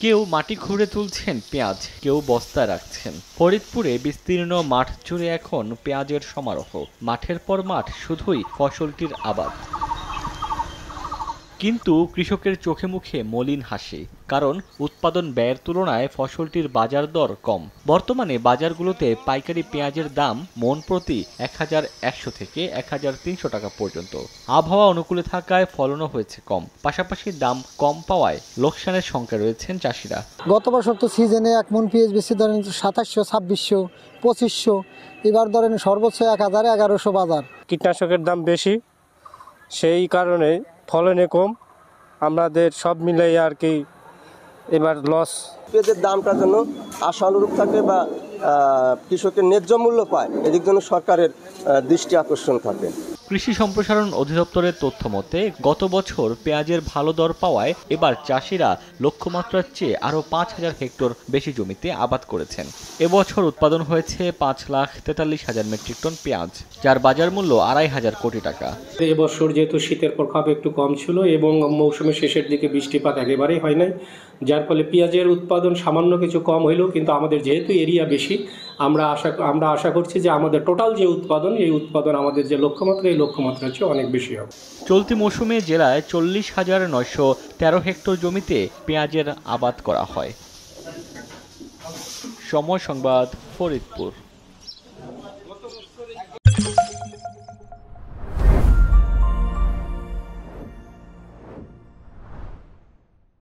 কেউ মাটি খুঁড়ে তুলছেন পেঁয়াজ, কেউ বস্তায় রাখছেন। ফরিদপুরে বিস্তীর্ণ মাঠ জুড়ে এখন পেঁয়াজের সমারোহ। মাঠের পর মাঠ শুধুই ফসলটির আবাদ। কিন্তু কৃষকের চোখে মুখে মলিন হাসি, কারণ উৎপাদন ব্যয়ের তুলনায় ফসলটির বাজার দর কম। বর্তমানে বাজারগুলোতে পাইকারি পেঁয়াজের দাম মন প্রতি 1100 থেকে 1300 টাকা পর্যন্ত। আবহাওয়া অনুকূলে থাকায় ফলনও হয়েছে কম, পাশাপাশি দাম কম পাওয়ায় লোকসানের সংখ্যা রয়েছেন চাষিরা। গত বছর তো সিজনে এক মন পেঁয়াজ বেশি ধরেন 2700, 2600, 2500, এবার ধরেন সর্বোচ্চ 1000, 1100 বাজার। কীটনাশকের দাম বেশি, সেই কারণে ফলনে কম, আমাদের সব মিলাই আর কি এবার লস। পেঁয়াজের দামটা যেন আশা অনুরূপ থাকে বা কৃষকের ন্যায্য মূল্য পায়, এদিক জন্য সরকারের দৃষ্টি আকর্ষণ থাকে। কৃষি সম্প্রসারণ অধিদপ্তরের তথ্য মতে গত বছর পেঁয়াজের ভালো দর পাওয়ায় এবার চাষিরা লক্ষ্যমাত্রার চেয়ে আরও 5000 হেক্টর বেশি জমিতে আবাদ করেছেন। এবছর উৎপাদন হয়েছে 5,43,000 মেট্রিক টন পেঁয়াজ, যার বাজার মূল্য 2,500 কোটি টাকা। এবছর যেহেতু শীতের প্রভাব একটু কম ছিল এবং মৌসুমের শেষের দিকে বৃষ্টিপাত একেবারেই হয় নাই, যার ফলে পেঁয়াজের উৎপাদন সামান্য কিছু কম হইলেও কিন্তু আমাদের যেহেতু এরিয়া বেশি, আমরা আশা করছি যে আমাদের টোটাল যে উৎপাদন, এই উৎপাদন আমাদের যে লক্ষ্যমাত্রা, এই লক্ষ্যমাত্রার চেয়ে অনেক বেশি হবে। চলতি মৌসুমে জেলায় 40,913 হেক্টর জমিতে পেঁয়াজের আবাদ করা হয়। সময় সংবাদ, ফরিদপুর।